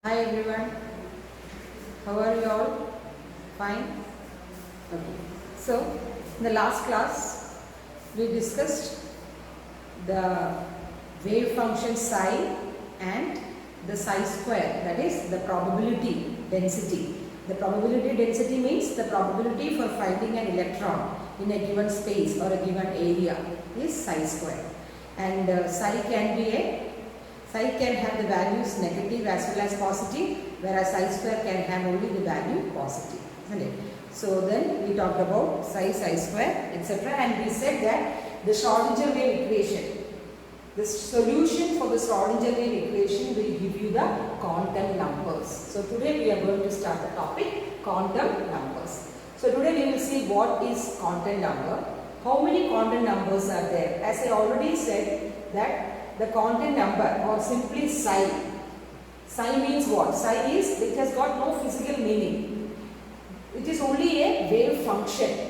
Hi everyone, how are you all? Fine? Okay. So, in the last class, we discussed the wave function psi and the psi square, that is the probability density. The probability density means the probability for finding an electron in a given space or a given area is psi square. And psi can have the values negative as well as positive, whereas psi square can have only the value positive, isn't it? So then we talked about psi square, etc. And we said that the Schrodinger wave equation, the solution for the Schrodinger wave equation will give you the quantum numbers. So today we are going to start the topic quantum numbers. So today we will see what is quantum number, how many quantum numbers are there. As I already said that the quantum number or simply psi. Psi means what? Psi is, it has got no physical meaning. It is only a wave function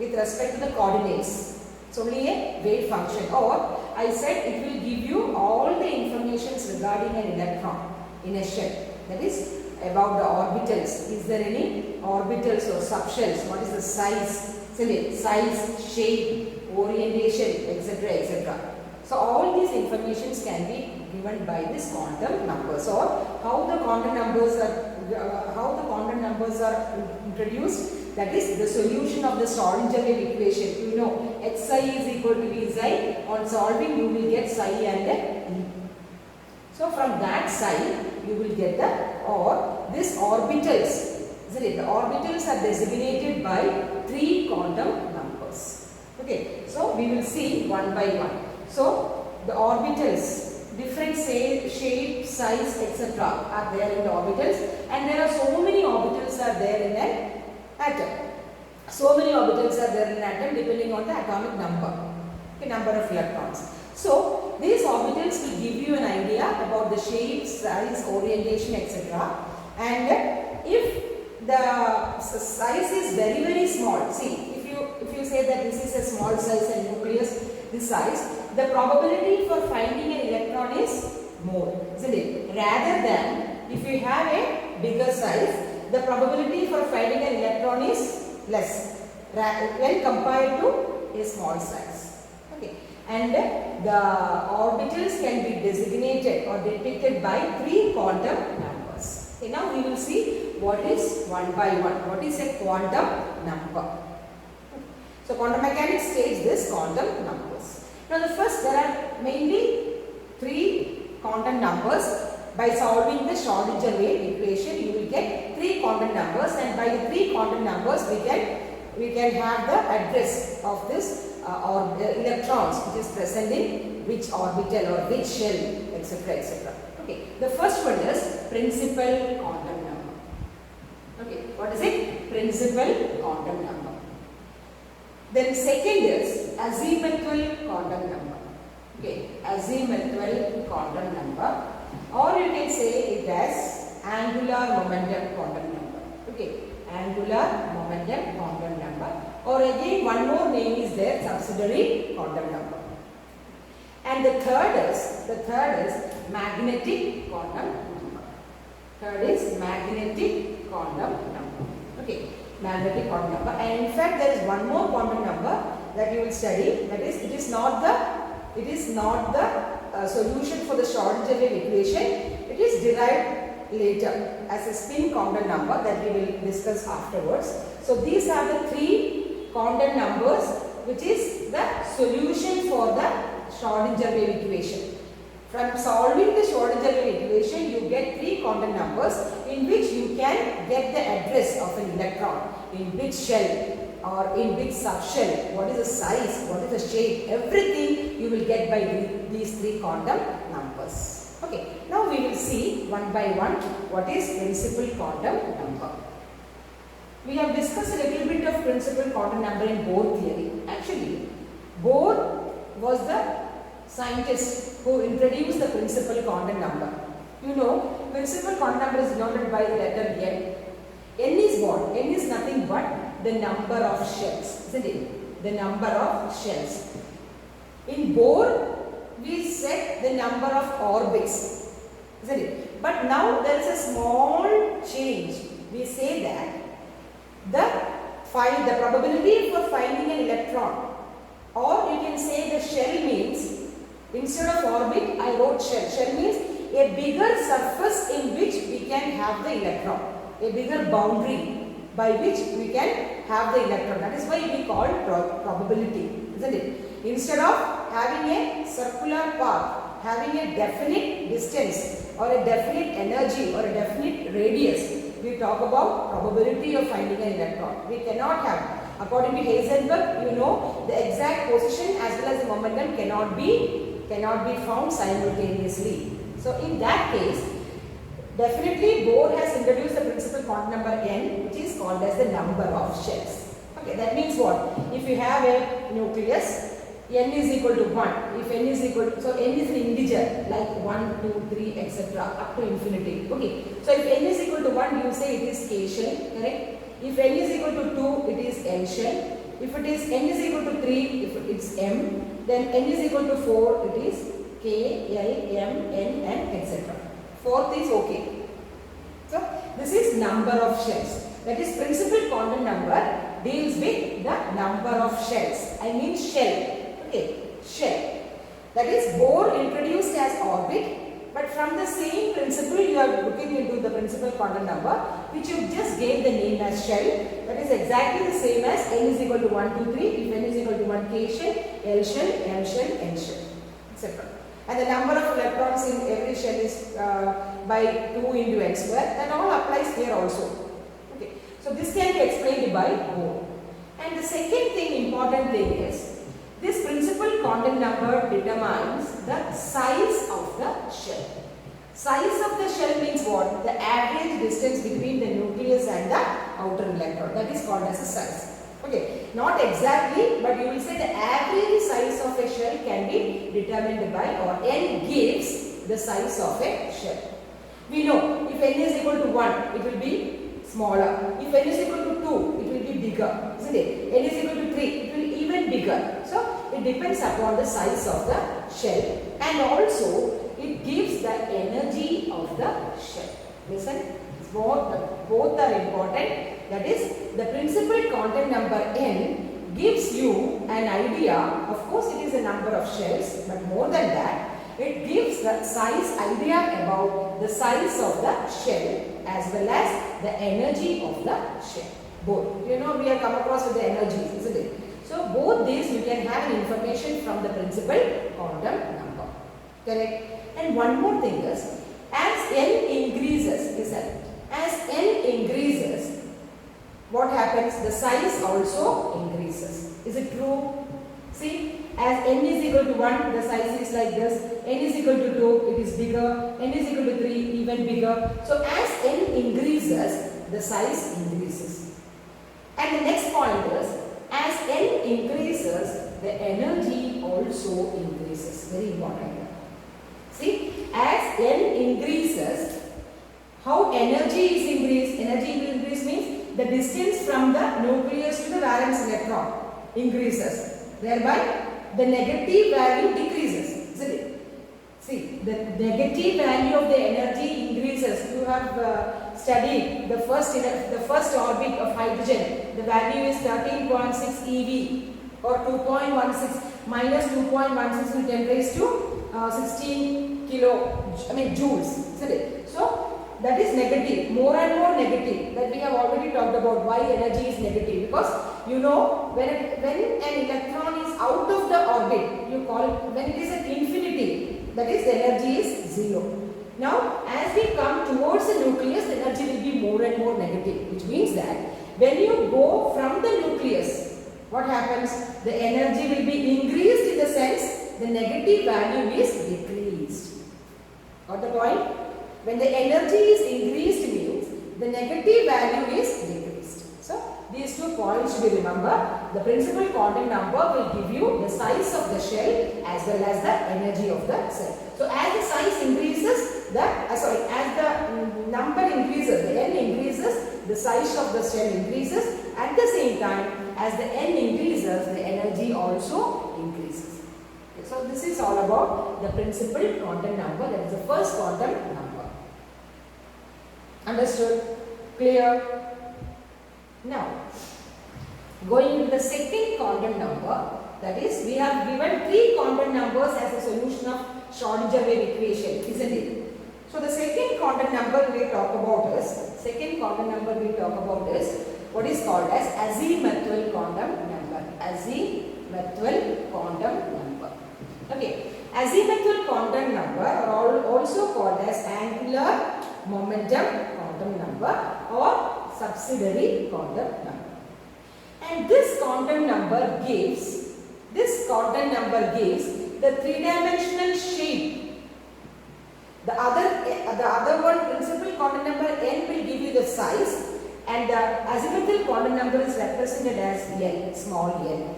with respect to the coordinates. It's only a wave function, or I said it will give you all the information regarding an electron in a shell. That is about the orbitals. Is there any orbitals or subshells? What is the size? Size, shape, orientation, etc. etc. So all these informations can be given by this quantum numbers, or how the quantum numbers are introduced. That is the solution of the Schrodinger wave equation. You know, xi is equal to Vxi. On solving, you will get psi and E. So from that psi, you will get this orbitals. Isn't it? The orbitals are designated by 3 quantum numbers. Okay, so we will see one by one. So, the orbitals, different shape, size, etc. are there in the orbitals, and there are so many orbitals are there in an atom. So many orbitals are there in an atom depending on the atomic number, the number of electrons. So, these orbitals will give you an idea about the shape, size, orientation, etc. And if the size is very, very small, see, if you say that this is a small size and nucleus, this size, the probability for finding an electron is more, isn't it? Rather than if you have a bigger size, the probability for finding an electron is less when compared to a small size. Okay, and the orbitals can be designated or depicted by 3 quantum numbers. Okay, now we will see what is one by one. What is a quantum number? So quantum mechanics states this quantum numbers. Now there are mainly 3 quantum numbers. By solving the Schrodinger wave equation, you will get 3 quantum numbers, and by the 3 quantum numbers we can have the address of this or electrons which is present in which orbital or which shell, etc. etc. Okay, the first one is principal quantum number. Okay, what is it? Principal quantum number. Then second is azimuthal quantum number. Okay, azimuthal quantum number, or you can say it as angular momentum quantum number. Okay, angular momentum quantum number, or again one more name is there, subsidiary quantum number. And the third is magnetic quantum number. Third is magnetic quantum number. Okay, magnetic quantum number. And in fact there is one more quantum number that you will study, that is it is not the solution for the Schrodinger wave equation. It is derived later as a spin quantum number that we will discuss afterwards. So these are the 3 quantum numbers which is the solution for the Schrodinger wave equation. From solving the Schrodinger wave equation, you get 3 quantum numbers in which you can get the address of an electron, in which shell or in which subshell, what is the size, what is the shape, everything you will get by these 3 quantum numbers. Okay, now we will see one by one what is principal quantum number. We have discussed a little bit of principal quantum number in Bohr theory. Actually, Bohr was the scientist who introduced the principal quantum number. You know, principal quantum number is denoted by the letter N. N is what? N is nothing but the number of shells, isn't it? The number of shells. In Bohr, we set the number of orbits, isn't it? But now there is a small change. We say that the probability for finding an electron, or you can say the shell means, instead of orbit I wrote shell. Shell means a bigger surface in which we can have the electron, a bigger boundary by which we can have the electron. That is why we call probability, isn't it? Instead of having a circular path, having a definite distance or a definite energy or a definite radius, we talk about probability of finding an electron. We cannot have, according to Heisenberg, you know, the exact position as well as the momentum cannot be found simultaneously. So in that case, definitely Bohr has introduced the principal quantum number n, which is called as the number of shells. Okay, that means what? If you have a nucleus, n is equal to 1. If n is equal to, so n is an integer like 1, 2, 3, etc. up to infinity. Okay, so if n is equal to 1, you say it is k shell, correct? If n is equal to 2, it is l shell. If it is n is equal to 3, if it's m, then n is equal to 4, it is k, l, m, n, and etc. Fourth is okay. So this is number of shells. That is principal quantum number deals with the number of shells. I mean shell. Okay, shell. That is Bohr introduced as orbit, but from the same principle you are looking into the principal quantum number, which you just gave the name as shell. That is exactly the same as n is equal to 1, 2, 3. If n is equal to 1, k shell, l shell, m shell, n shell, etc. And the number of electrons in every shell is by 2 into n square. That all applies here also. Okay, so this can be explained by Bohr. And the second thing, important thing is, this principal quantum number determines the size of the shell. Size of the shell means what? The average distance between the nucleus and the outer electron. That is called as a size. Okay, not exactly, but you will say the average size of a shell can be determined by, or n gives the size of a shell. We know if n is equal to 1, it will be smaller. If n is equal to 2, it will be bigger, isn't it? N is equal to 3, it will be even bigger. So it depends upon the size of the shell, and also it gives the energy of the shell. Listen, both are important. That is, the principal quantum number n gives you an idea. Of course, it is a number of shells, but more than that, it gives the size idea about the size of the shell as well as the energy of the shell. Both. You know, we have come across with the energies, isn't it? So both these you can have information from the principal quantum number. Correct? And one more thing is, as n increases, listen, as n increases, what happens? The size also increases. Is it true? See, as n is equal to 1, the size is like this. N is equal to 2, it is bigger. N is equal to 3, even bigger. So as n increases, the size increases. And the next point is, as n increases, the energy also increases. Very important. See, as n increases, how energy is increased? Energy will increase means the distance from the nucleus to the valence electron increases. Thereby, the negative value decreases. Isn't it? See, the negative value of the energy increases. You have studied the first orbit of hydrogen. The value is 13.6 eV or 2.16 minus 2.16 will 10 raised to 16 joules. Isn't it? So that is negative, more and more negative. That we have already talked about why energy is negative, because you know when an electron is out of the orbit, you call it, when it is at infinity, that is the energy is 0. Now as we come towards the nucleus, the energy will be more and more negative, which means that when you go from the nucleus, what happens? The energy will be increased in the sense the negative value is decreased. Got the point? When the energy is increased means the negative value is decreased. So these 2 points should be remembered. The principal quantum number will give you the size of the shell as well as the energy of the cell. So as the size increases, as the number increases, the n increases, the size of the shell increases. At the same time, as the n increases, the energy also increases. So this is all about the principal quantum number, that is the first quantum number. Understood? Clear? Now, going to the second quantum number, that is, we have given 3 quantum numbers as a solution of Schrodinger wave equation, isn't it? So the second quantum number we talk about is what is called as azimuthal quantum number. Azimuthal quantum number. Okay, azimuthal quantum number are also called as angular momentum quantum number or subsidiary quantum number. And this quantum number gives the three-dimensional shape. The other one, principal quantum number n, will give you the size, and the azimuthal quantum number is represented as L, small l.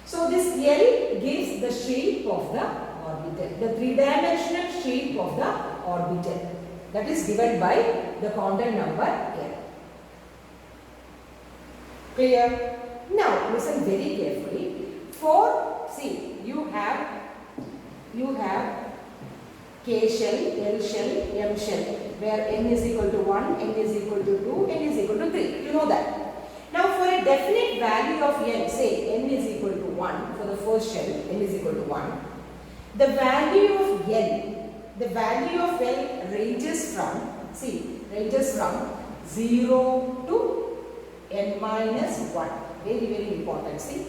So this L gives the shape of the orbital, the three-dimensional shape of the orbital, that is given by the quantum number L. Clear? Now listen very carefully. You have K shell, L shell, M shell, where n is equal to 1, n is equal to 2, n is equal to 3. You know that. Now for a definite value of n, say n is equal to 1, for the first shell, n is equal to 1, the value of L ranges from 0 to n minus 1. Very, very important. See,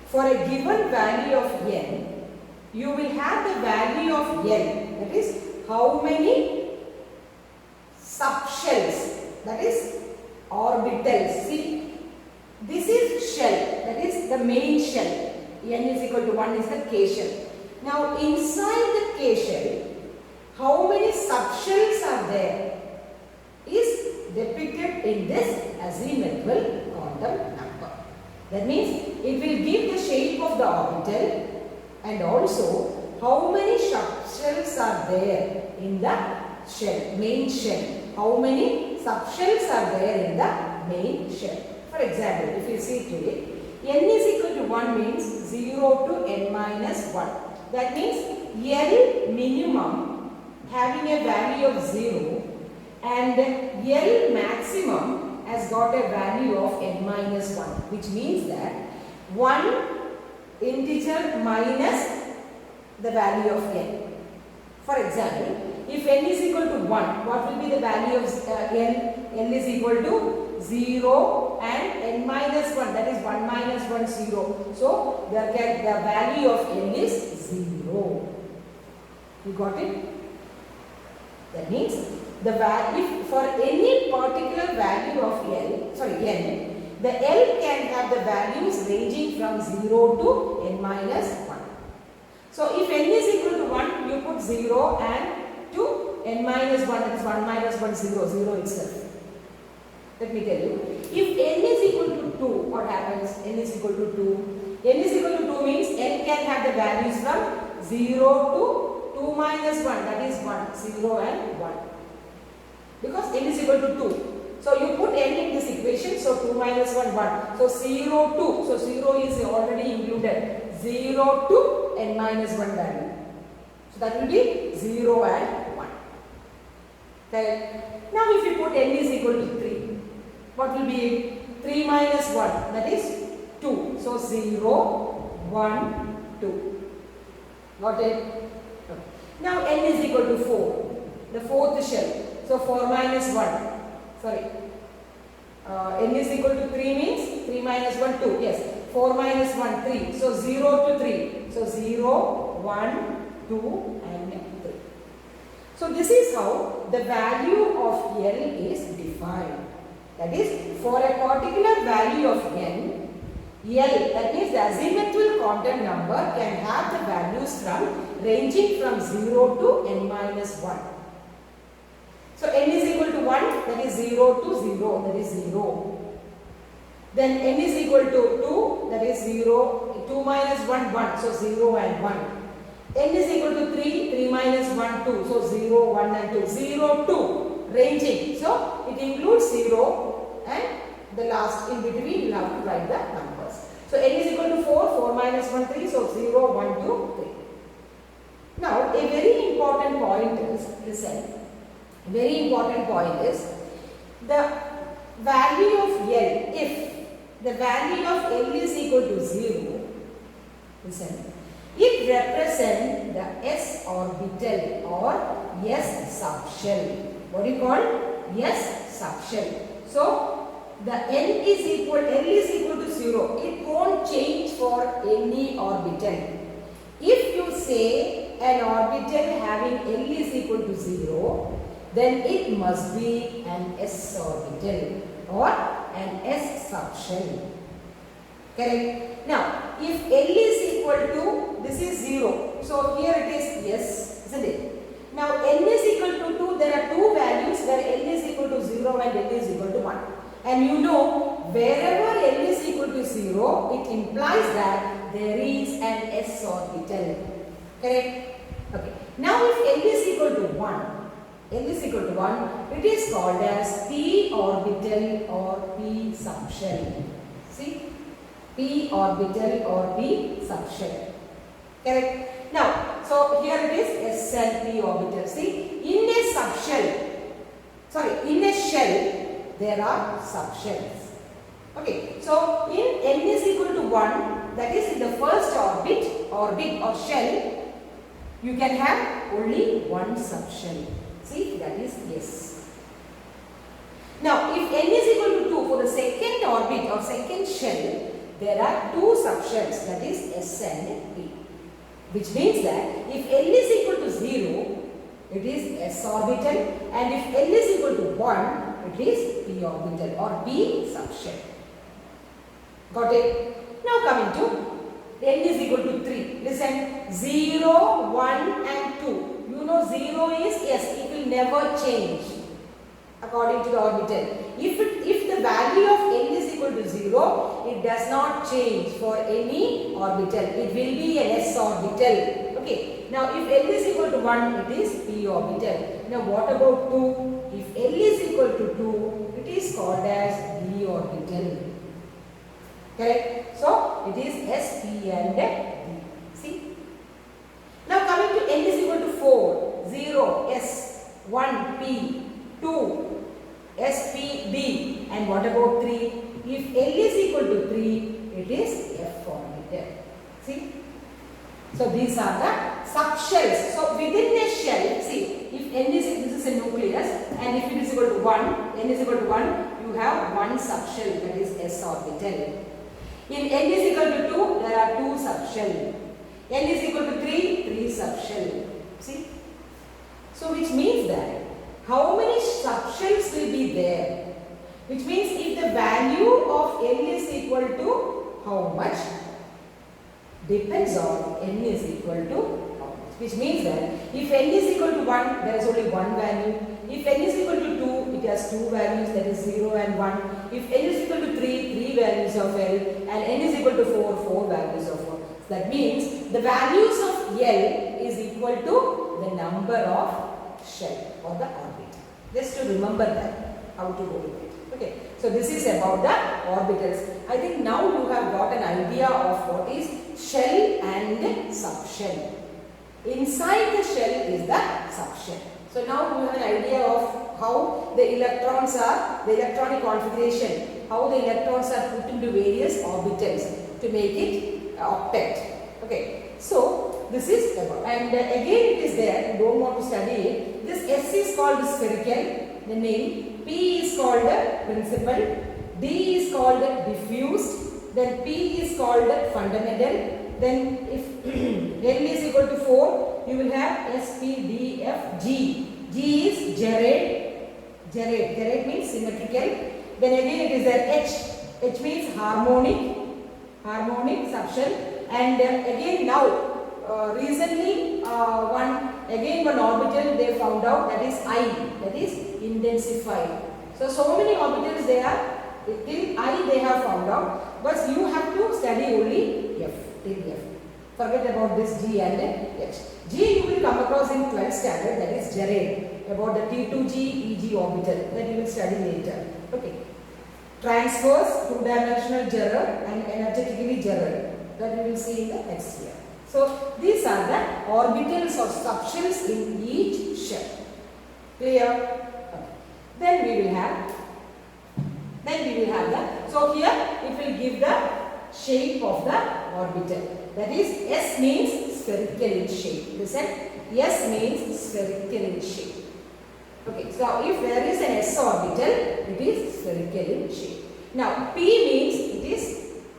for a given value of n, you will have the value of L, that is how many subshells, that is orbitals. See, this is shell, that is the main shell. N is equal to 1 is the K shell. Now inside the K shell, how many subshells are there is depicted in this azimuthal quantum number. That means it will give the shape of the orbital and also how many subshells are there in the shell, main shell. How many subshells are there in the main shell. For example, if you see to it, n is equal to 1 means 0 to n minus 1. That means L minimum having a value of 0 and L maximum has got a value of n minus 1, which means that 1 integer minus the value of n. For example, if n is equal to 1, what will be the value of n? N is equal to 0 and n minus 1, that is 1 minus 1, 0. So, the value of n is 0. You got it? That means, if for any particular value of n, the L can have the values ranging from 0 to n minus 1. So, if n is equal to 1, you put 0 and to n minus 1, that is 1 minus 1, 0, 0 itself. Let me tell you. If n is equal to 2, what happens? N is equal to 2. N is equal to 2 means n can have the values from 0 to 2 minus 1, that is 1, 0 and 1. Because n is equal to 2. So you put n in this equation, so 2 minus 1, 1. So 0, 2. So 0 is already included. 0 to n minus 1 value. So that will be 0 and 1. Okay. Now if you put n is equal to 3, what will be it? 3 minus 1, that is 2. So 0, 1, 2. Got it? Okay. Now n is equal to 4. The fourth shell. So 4 minus 1. Sorry. N is equal to 3 means 3 minus 1, 2. Yes. 4 minus 1, 3. So 0 to 3. So 0, 1, 2 and 3. So this is how the value of L is defined. That is, for a particular value of n, L, that means the azimuthal quantum number, can have the values ranging from 0 to n minus 1. So n is equal to 1, that is 0 to 0, that is 0. Then n is equal to 2, that is 0, 2 minus 1, 1, so 0 and 1. N is equal to 3, 3 minus 1, 2, so 0, 1 and 2, 0, 2. Ranging. So it includes 0 and the last in between you have to write the numbers. So n is equal to 4, 4 minus 1, 3, so 0, 1, 2, 3. Now a very important point is, listen, very important point is the value of L. If the value of L is equal to 0, listen, it represents the s orbital or s subshell. What do you call? S subshell. So the L is equal to 0. It won't change for any orbital. If you say an orbital having L is equal to 0, then it must be an s orbital or an s subshell. Correct? Now, if L is equal to, this is 0. So here it is yes, isn't it? Now, N is equal to 2. There are two values where L is equal to 0 and L is equal to 1. And you know, wherever L is equal to 0, it implies that there is an s orbital. Correct? Okay. Now, if L is equal to 1, it is called as p orbital or p subshell. See? P orbital or p subshell. Correct? Now, so here it is s and p orbital. See, in a shell, there are subshells. Okay, so in n is equal to 1, that is in the first orbit or shell, you can have only one subshell. See, that is S. Now, if n is equal to 2 for the second orbit or second shell, there are two subshells, that is S and P. Which means that if L is equal to 0, it is S orbital, and if L is equal to 1, it is P orbital or P subshell. Got it? Now coming to N is equal to 3. Listen, 0, 1 and 2. You know 0 is yes, it will never change according to the orbital. If the value of N is equal to 0, it does not change for any orbital. It will be an S orbital. Okay. Now if L is equal to 1, it is P orbital. Now what about 2? If L is equal to 2, it is called as D orbital. Correct? So it is S, P and D. See? Now coming to N is equal to 4, 0, S, 1, P, 2, S, P, D, and what about 3? If L is equal to 3, it is F orbital. See? So these are the subshells. So within a shell, see, if N is, this is a nucleus, and if it is equal to 1, N is equal to 1, you have one subshell, that is S orbital. In N is equal to 2, there are two subshells. N is equal to 3 subshell. See? So which means that how many subshells will be there? Which means if the value of L is equal to how much? Depends on N is equal to how much. Which means that if N is equal to 1, there is only one value. If N is equal to 2, it has two values, that is 0 and 1. If N is equal to 3 values of L, and N is equal to 4 values of 4. That means the values of L is equal to the number of shell or the orbit. Just to remember that, how to go with it. Okay, so this is about the orbitals. I think now you have got an idea of what is shell and subshell. Inside the shell is the subshell. So now you have an idea of how the electrons are, the electronic configuration, how the electrons are put into various orbitals to make it octet. Okay, so this is about, and again it is there, you don't want to study it. This S is called spherical, the name, P is called principal, D is called diffused, then P is called fundamental. Then if L is equal to 4, you will have S, P, D, F, G. G is gerade. Gerade means symmetrical. Then again it is there H. H means harmonic subshell. And again now recently one orbital they found out, that is I, that is intensified. So many orbitals they are, till I they have found out, but you have to study only F, till F. Forget about this G and H. G you will come across in 12th standard, that is gerade, about the T2G, EG orbital, that you will study later. Okay. Transverse, two-dimensional Gerard and energetically Gerard, that we will see in the next year. So these are the orbitals or subshells in each shell. Clear? Okay. Then we will have the, so here it will give the shape of the orbital. That is, S means spherical in shape. Listen, S means spherical in shape. Okay, so if there is an S orbital, it is spherical in shape. Now, P means it is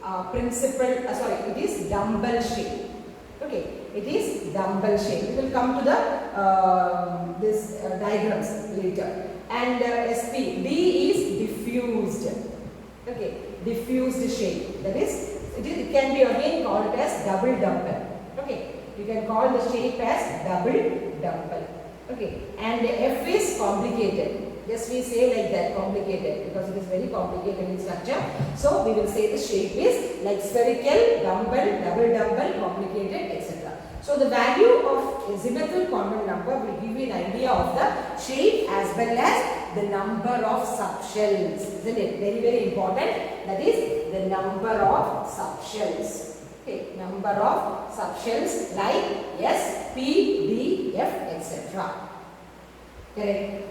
it is dumbbell shape. Okay, it is dumbbell shape. We will come to the this diagrams later. And SP, D is diffused. Okay, diffused shape. That is, it can be again called as double dumbbell. Okay, you can call the shape as double dumbbell. Okay, and F is complicated. Just we say like that, complicated, because it is very complicated in structure. So we will say the shape is like spherical, dumbbell, double dumbbell, complicated, etc. So the value of azimuthal quantum number will give you an idea of the shape as well as the number of subshells. Isn't it? Very, very important. That is the number of subshells. Okay, number of subshells like S, P, D, F, etc. Correct.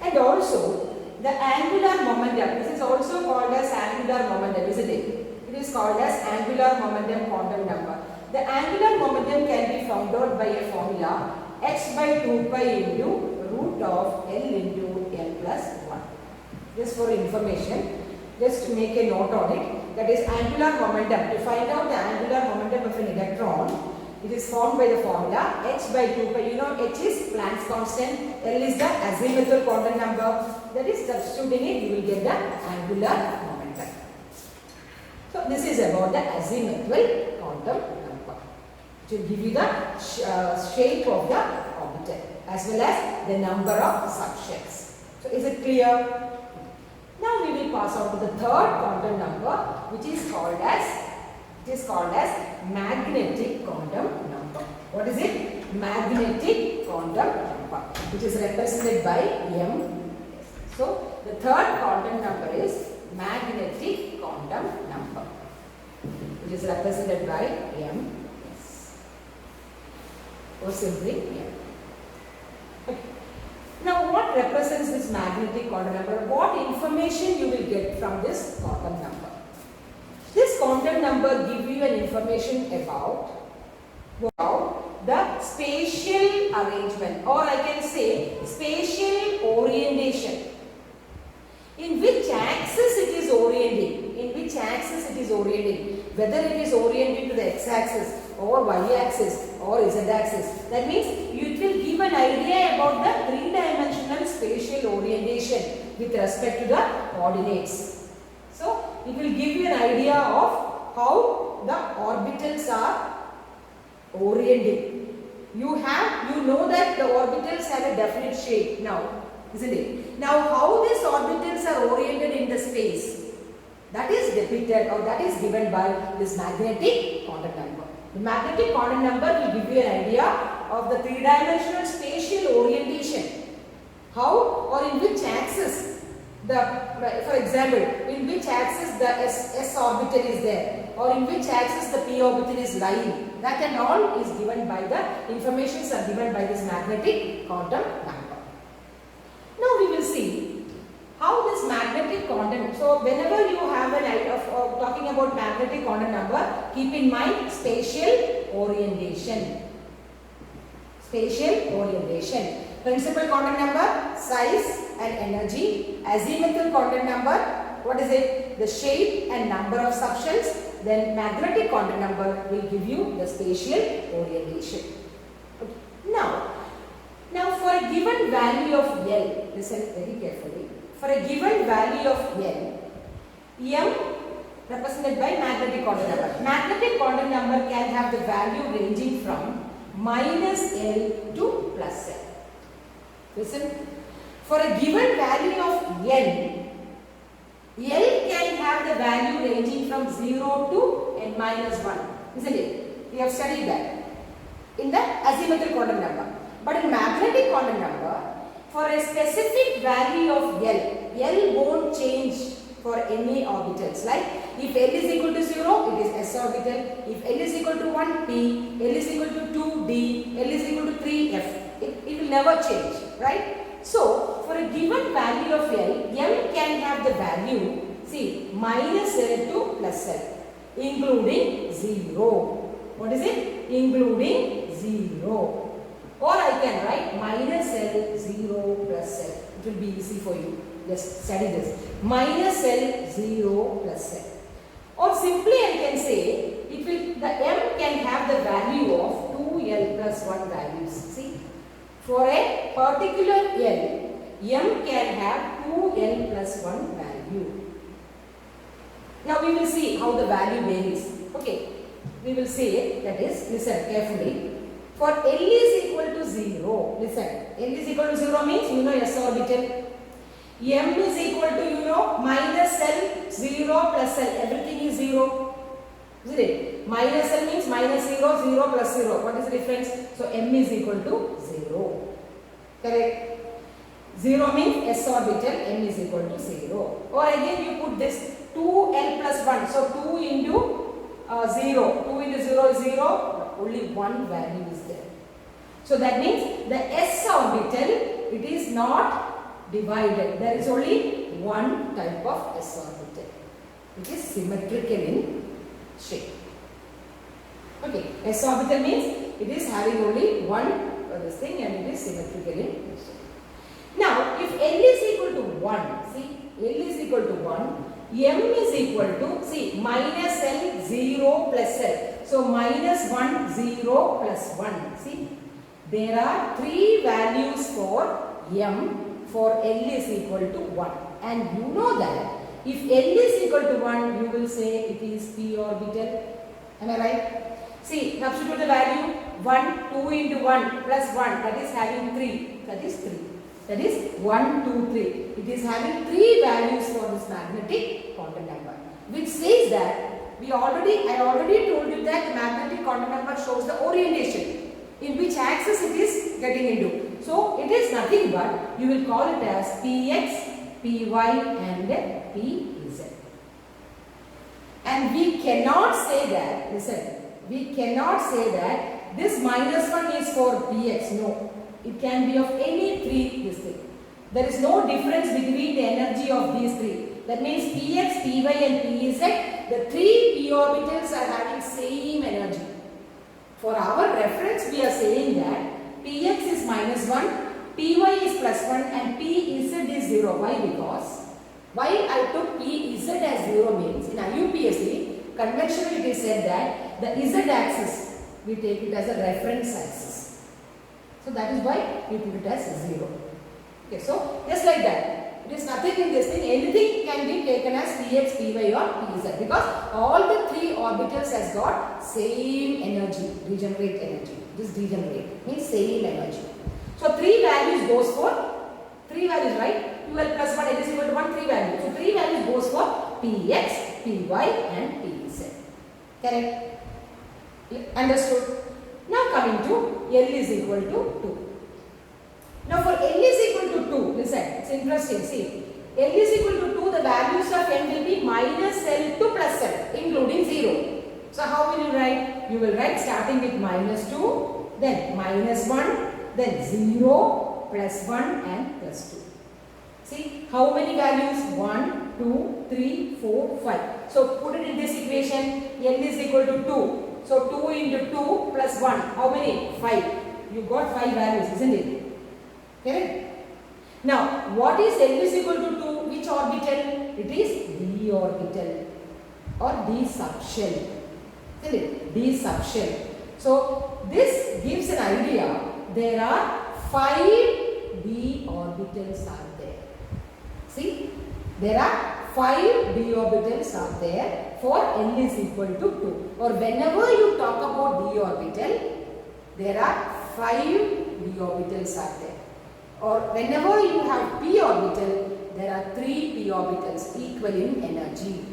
And also the angular momentum. This is also called as angular momentum, isn't it? It is called as angular momentum quantum number. The angular momentum can be found out by a formula h by 2 pi into root of L into L plus 1. Just for information, just to make a note on it. That is angular momentum. To find out the angular momentum of an electron, it is formed by the formula h by 2 pi. You know, h is Planck's constant, L is the azimuthal quantum number. That is, substituting it, you will get the angular momentum. So this is about the azimuthal quantum number. It will give you the shape of the orbital as well as the number of subshells. So is it clear? Now we will pass on to the third quantum number, which is called as magnetic quantum number. What is it? Magnetic quantum number, which is represented by M. So the third quantum number is magnetic quantum number, which is represented by M. Or simply M. Okay. Now what represents this magnetic quantum number? What information you will get from this quantum number? This quantum number gives you an information about the spatial arrangement, or I can say spatial orientation. In which axis it is orienting? In which axis it is orienting? Whether it is oriented to the x-axis or y-axis or z-axis. That means it will give an idea about the three-dimensional spatial orientation with respect to the coordinates. So it will give you an idea of how the orbitals are orienting. You know that the orbitals have a definite shape now, isn't it? Now how these orbitals are oriented in the space, that is depicted or that is given by this magnetic quantum number. The magnetic quantum number will give you an idea of the three-dimensional spatial orientation. How or in which axis for example, in which axis the S orbital is there, or in which axis the P orbital is lying. That and all is given by the informations are given by this magnetic quantum number. Now we will see how this magnetic quantum. So whenever you have an idea of talking about magnetic quantum number, keep in mind spatial orientation. Spatial orientation. Principal quantum number, size and energy. Azimuthal quantum number, what is it? The shape and number of subshells. Then magnetic quantum number will give you the spatial orientation. Okay. Now for a given value of L, listen very carefully. For a given value of L, M represented by magnetic quantum number. Magnetic quantum number can have the value ranging from minus L to plus L. Listen, for a given value of L can have the value ranging from 0 to n minus 1, isn't it? We have studied that in the azimuthal quantum number. But in magnetic quantum number, for a specific value of L won't change for any orbitals. Like if L is equal to 0, it is S orbital. If L is equal to 1, P, L is equal to 2, D, L is equal to 3, F. It will never change, right? So, for a given value of L, M can have the value, see, minus L to plus L, including 0. What is it? Including 0. Or I can write minus L, 0 plus L. It will be easy for you. Just study this. Minus L, 0 plus L. Or simply I can say, the M can have the value of 2L plus 1 values. See, for a particular L, M can have 2L plus 1 value. Now we will see how the value varies. Okay, we will see it. That is, listen carefully. For L is equal to 0, listen, L is equal to 0 means you know S orbital. M is equal to you know minus L, 0 plus L, everything is 0. Isn't it? Minus L means minus 0, 0 plus 0. What is the difference? So M is equal to 0. Correct? 0 means S orbital, M is equal to 0. Or again you put this 2L plus 1. So 2 into 0. 2 into 0 is 0. Only one value is there. So that means the S orbital, it is not divided. There is only one type of S orbital. It is symmetrical in shape. Okay, S orbital means it is having only one this thing and it is symmetrical in shape. Now, if L is equal to 1, see, L is equal to 1, M is equal to, see, minus L, 0 plus L. So, minus 1, 0 plus 1. See, there are 3 values for M, for L is equal to 1. And you know that if L is equal to 1, you will say it is p orbital. Am I right? See, substitute the value 1, 2 into 1 plus 1, that is having 3. That is 3. That is 1, 2, 3. It is having 3 values for this magnetic quantum number, which says that I already told you that the magnetic quantum number shows the orientation in which axis it is getting into. So it is nothing but you will call it as Px, Py and Pz. And we cannot say that, listen, we cannot say that this minus 1 is for Px. No, it can be of any 3 this thing. There is no difference between the energy of these 3. That means Px, Py and Pz, the 3 p orbitals are having same energy. For our reference, we are saying that Px is minus 1, Py is plus 1 and Pz is 0. Why? Because why I took Pz as 0 means in IUPAC, conventionally it is said that the Z axis, we take it as a reference axis. So that is why we put it as 0. Okay, so just like that. It is nothing in this thing. Anything can be taken as Px, Py or Pz because all the 3 orbitals has got same energy, degenerate energy. This degenerate means same energy. So 3 values goes for 3 values, right? 2L plus 1 is equal to 1, 3 values. So 3 values goes for Px, Py and Pz. Correct? Understood? Now coming to L is equal to 2. Now for L is equal to 2, listen, it's interesting, see, L is equal to 2, the values of M will be minus L to plus L, including 0. So how will you write? You will write starting with minus 2, then minus 1, then 0, plus 1 and plus 2. See, how many values? 1, 2, 3, 4, 5. So put it in this equation, L is equal to 2. So 2 into 2 plus 1, how many? 5. You got 5 values, isn't it? Correct? Now, what is L is equal to 2? Which orbital? It is d orbital or d subshell. Isn't it? D subshell. So, this gives an idea. There are 5 d orbitals are there. See? There are 5 d orbitals are there for L is equal to 2. Or whenever you talk about d orbital, there are 5 d orbitals are there. Or whenever you have p orbital, there are 3 p orbitals equal in energy.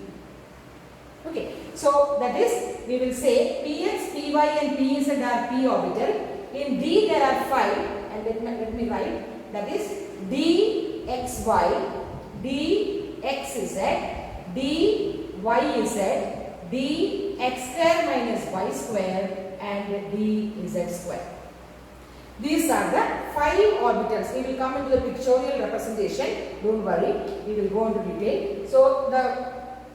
Okay, so that is, we will say Px, Py and Pz are p orbital. In d there are 5 and let me write, that is dxy, dxz, dyz, dx square minus y square and dz square. These are the 5 orbitals. We will come into the pictorial representation. Don't worry, we will go into detail. So the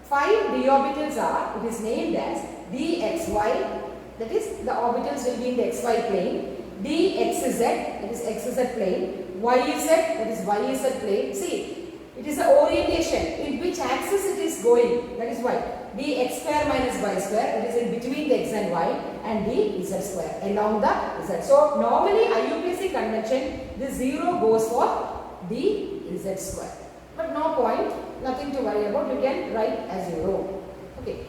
5 d orbitals are, it is named as dxy, that is the orbitals will be in the xy plane, dxz, that is xz plane, yz, that is yz plane. See, it is the orientation in which axis it is going, that is why dx square minus y square, it is in between the x and y, and dz square along the z. So normally IUPAC convention, this 0 goes for dz square. But no point, nothing to worry about, you can write as 0. Okay.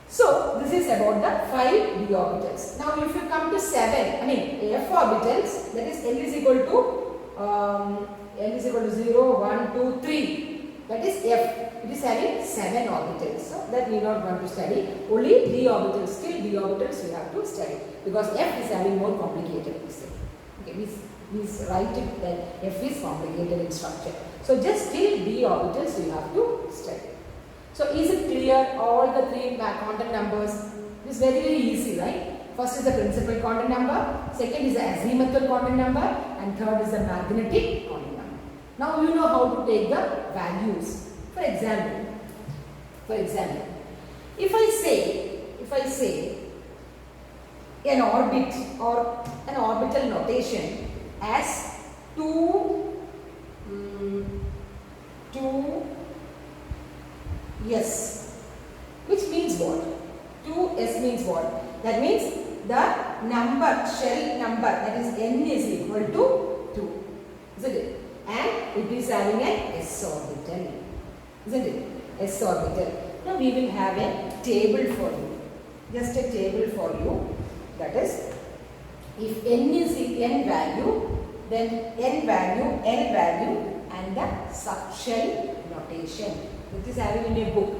So this is about the 5 d orbitals. Now if you come to 7, I mean f orbitals, that is L is equal to 0, 1, 2, 3. That is f. It is having 7 orbitals. So that we not want to study. Only d orbitals. Still d orbitals we have to study because f is having more complicated. Okay, we write it that f is complicated in structure. So just till d orbitals we have to study. So is it clear? All the 3 quantum numbers. It is very easy, right? First is the principal quantum number, second is the azimuthal quantum number, and third is the magnetic quantum number. Now you know how to take the values. For example, if I say an orbit or an orbital notation as 2 S, which means what? 2s means what? That means the number, shell number, that is n is equal to 2, isn't it? And it is having an s orbital, isn't it? S orbital. Now we will have a table for you, just a table for you. That is, if n is n value, then n value, L value, and the subshell notation. It is having in a book.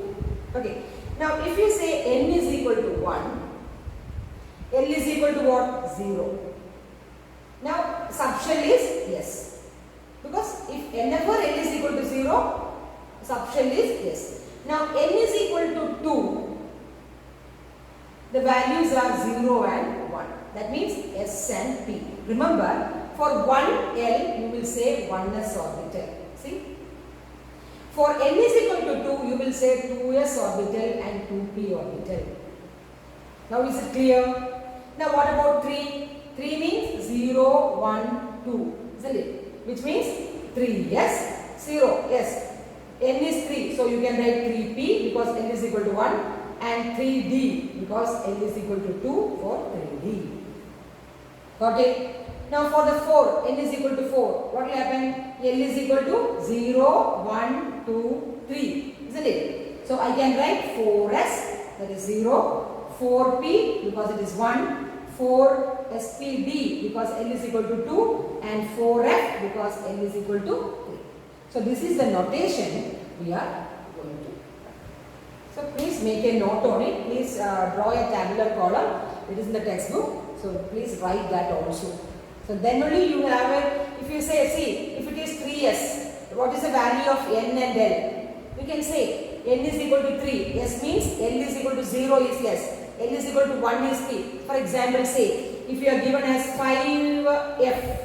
Okay. Now if you say n is equal to 1, L is equal to what? 0. Now subshell is yes. Because if whenever L is equal to 0, subshell is yes. Now n is equal to 2. The values are 0 and 1. That means S and P. Remember, for 1 L you will say 1s orbital. See? For n is equal to 2, you will say 2s orbital and 2p orbital. Now is it clear? Now what about 3? 3 means 0, 1, 2, isn't it? Which means 3, yes, 0, yes. N is 3, so you can write 3p because n is equal to 1, and 3d because n is equal to 2 for 3d. Got it? Now for the 4, n is equal to 4, what will happen? L is equal to 0, 1, 2, 3, isn't it? So I can write 4s, that is 0, 4p because it is 1, 4spd because L is equal to 2, and 4f because L is equal to 3. So this is the notation we are going to. So please make a note on it. Please draw a tabular column. It is in the textbook. So please write that also. So then only you have it. If you say, see, if it is 3s, what is the value of n and L? You can say n is equal to 3. S means L is equal to 0 is yes. L is equal to 1 is P. For example, say, if you are given as 5f,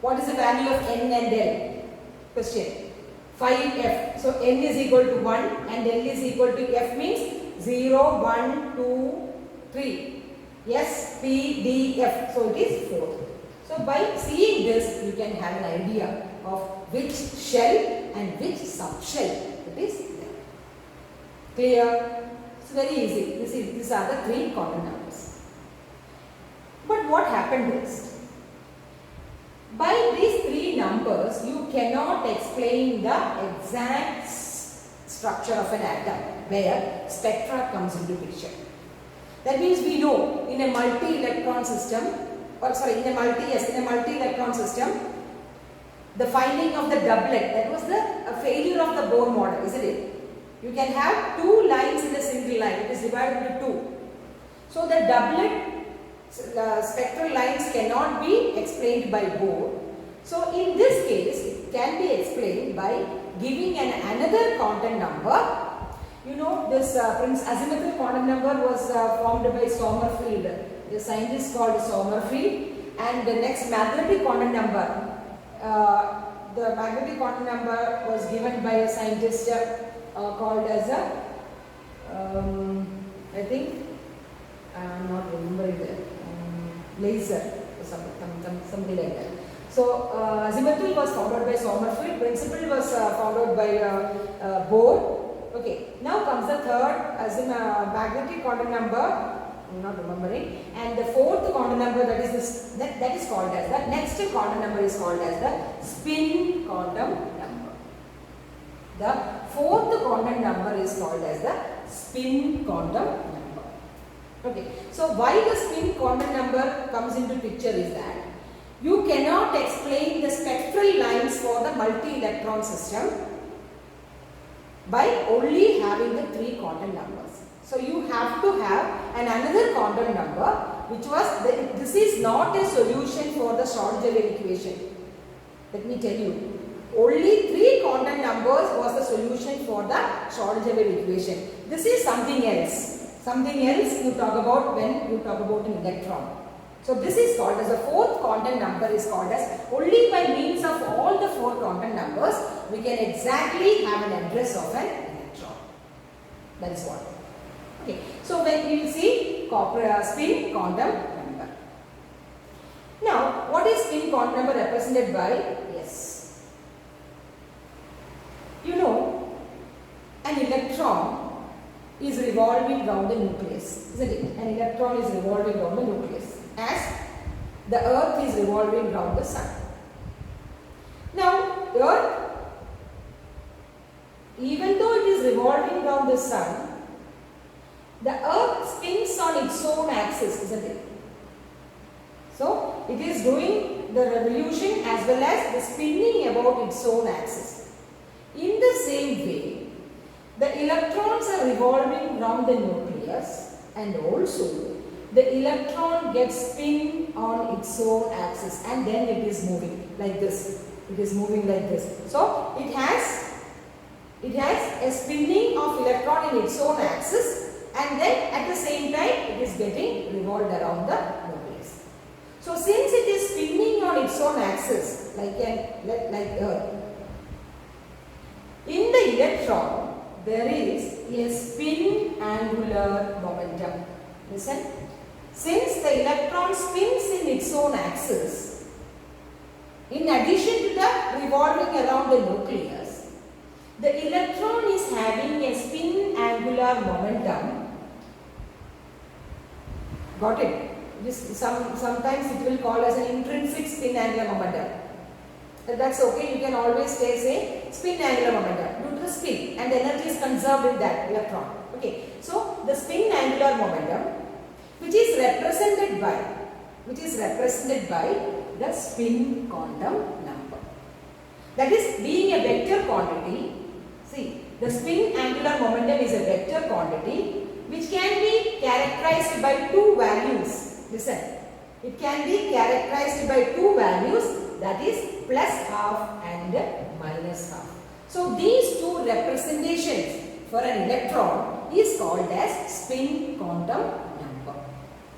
what is the value of n and L? Question. 5f. So n is equal to 1 and L is equal to f means 0, 1, 2, 3. S, P, D, F. So it is 4. So by seeing this, you can have an idea of which shell and which subshell it is there. Clear? It's very easy. These are the 3 quantum numbers. But what happened is, by these 3 numbers, you cannot explain the exact structure of an atom where spectra comes into picture. That means we know in a multi-electron system, in a multi-electron system, the finding of the doublet, that was the failure of the Bohr model, isn't it? You can have 2 lines in a single line. It is divided into 2. So the doublet spectral lines cannot be explained by Bohr. So in this case, it can be explained by giving another quantum number. You know, this azimuthal quantum number was formed by Sommerfeld. The scientist called Sommerfeld, and the next magnetic quantum number. The magnetic quantum number was given by a scientist called as a, I think, I'm not remembering it, laser or something like that. So azimuthal was found out by Sommerfeld, principal was found out by Bohr. Okay, now comes the third magnetic quantum number, I'm not remembering, and the fourth quantum number, that is this, that is called as the next quantum number is called as the spin quantum number. The fourth quantum number is called as the spin quantum number. Okay, so why the spin quantum number comes into picture is that you cannot explain the spectral lines for the multi-electron system by only having the three quantum numbers. So you have to have another quantum number, which was, this is not a solution for the Schrodinger equation. Let me tell you, only three quantum numbers was the solution for the Schrodinger equation. This is something else. Something else you talk about when you talk about an electron. So this is called as the fourth quantum number is called as, only by means of all the four quantum numbers we can exactly have an address of an electron. That is what. Okay. So when you will see spin quantum number. Now what is spin quantum number represented by? Yes. You know, an electron is revolving around the nucleus, isn't it? An electron is revolving around the nucleus, as the earth is revolving around the sun. Now, earth, even though it is revolving around the sun, the earth spins on its own axis, isn't it? So, it is doing the revolution as well as the spinning about its own axis. In the same way, the electrons are revolving around the nucleus, and also the electron gets spin on its own axis, and then it is moving like this. It is moving like this. So it has a spinning of electron in its own axis, and then at the same time it is getting revolved around the nucleus. So since it is spinning on its own axis like Earth, in the electron there is a spin angular momentum. Listen. Since the electron spins in its own axis, in addition to the revolving around the nucleus, the electron is having a spin angular momentum. Got it? Sometimes it will call as an intrinsic spin angular momentum. That's okay, you can always say spin angular momentum due to the spin, and the energy is conserved in that electron. Okay, so the spin angular momentum, which is represented by the spin quantum number. That is, being a vector quantity. See, the spin angular momentum is a vector quantity which can be characterized by two values. Listen, it can be characterized by two values, that is plus half and minus half. So these two representations for an electron is called as spin quantum number.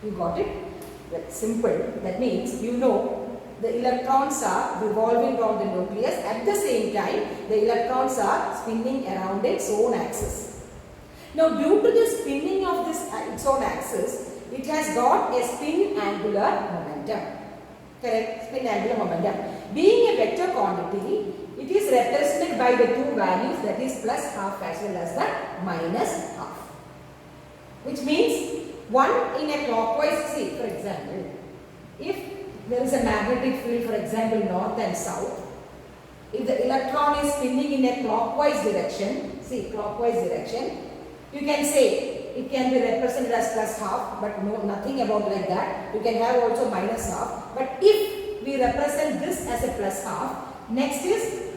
You got it? That's simple. That means you know the electrons are revolving around the nucleus. At the same time, the electrons are spinning around its own axis. Now, due to the spinning of its own axis, it has got a spin angular momentum. Correct? Spin angular momentum. Being a vector quantity, it is represented by the two values, that is plus half as well as the minus half. Which means one in a clockwise, see, for example, if there is a magnetic field, for example, north and south, if the electron is spinning in a clockwise direction, see, clockwise direction, you can say it can be represented as plus half, but no, nothing about like that. You can have also minus half, but if we represent this as a plus half, next is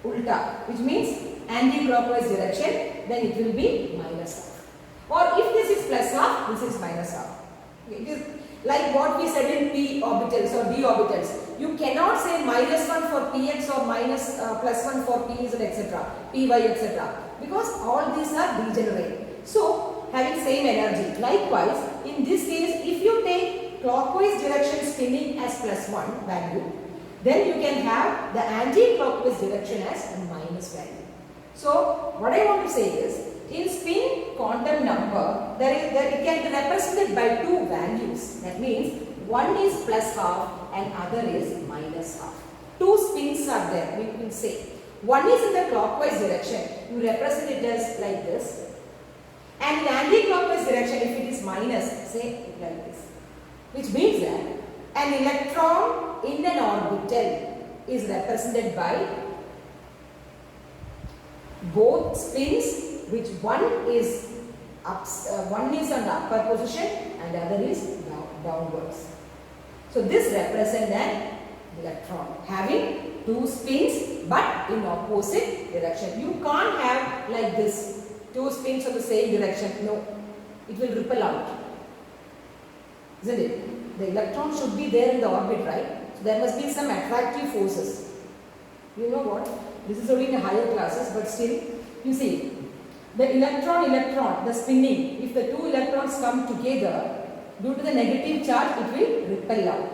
ulta, which means anti-clockwise direction, then it will be minus half. Or if this is plus half, this is minus half. It is like what we said in p orbitals or d orbitals. You cannot say minus 1 for px or minus plus 1 for pz, etc., py, etc., because all these are degenerate. So having same energy. Likewise, in this case, if you take clockwise direction spinning as +1 value, then you can have the anti-clockwise direction as a minus value. So what I want to say is, in spin quantum number, it can be represented by two values. That means one is +12 and other is -12. Two spins are there, we will say. One is in the clockwise direction, you represent it as like this. And in anti-clockwise direction, if it is minus, say like this. Which means that an electron in an orbital is represented by both spins, which one is on the upper position and the other is downwards. So this represents an electron having two spins but in opposite direction. You can't have like this, two spins of the same direction. No, it will repel out. Isn't it? The electron should be there in the orbit, right? So there must be some attractive forces. You know what? This is only in the higher classes, but still, you see, the electron, the spinning, if the two electrons come together, due to the negative charge, it will repel out.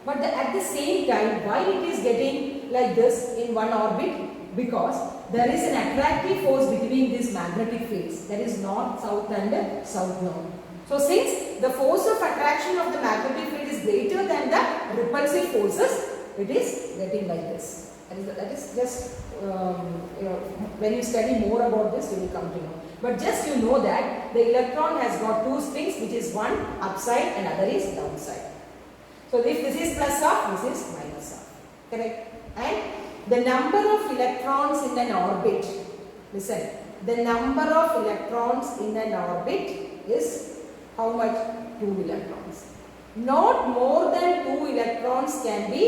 But at the same time, why it is getting like this in one orbit? Because there is an attractive force between these magnetic fields, that is north, south and south, north. So since the force of attraction of the magnetic field is greater than the repulsive forces, it is getting like this. That is just, when you study more about this, you will come to know. But just you know that the electron has got two spins, which is one upside and other is downside. So if this is +12, this is -12. Correct? And the number of electrons in an orbit, listen, the number of electrons in an orbit is how much? 2 electrons. Not more than 2 electrons can be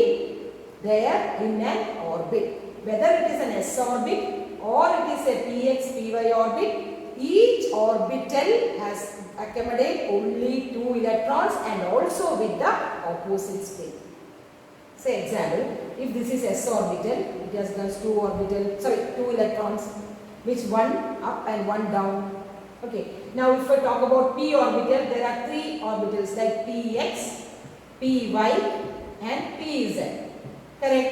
there in an orbit. Whether it is an s orbit or it is a px py orbit, each orbital has accommodate only 2 electrons and also with the opposite spin. Say example, if this is s orbital, it has got 2 electrons, which one up and one down. Okay. Now if I talk about p orbital, there are 3 orbitals like px, py and pz. Correct?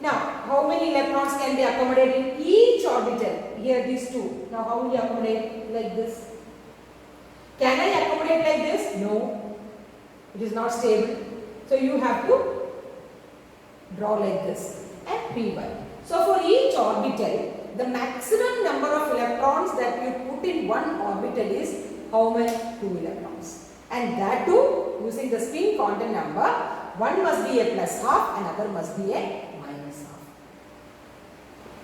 Now, how many electrons can be accommodated in each orbital? Here these 2. Now how will you accommodate like this? Can I accommodate like this? No. It is not stable. So you have to draw like this and py. So for each orbital, the maximum number of electrons that you put in one orbital is how many? 2 electrons. And that too, using the spin quantum number, one must be a +12 and other must be a -12.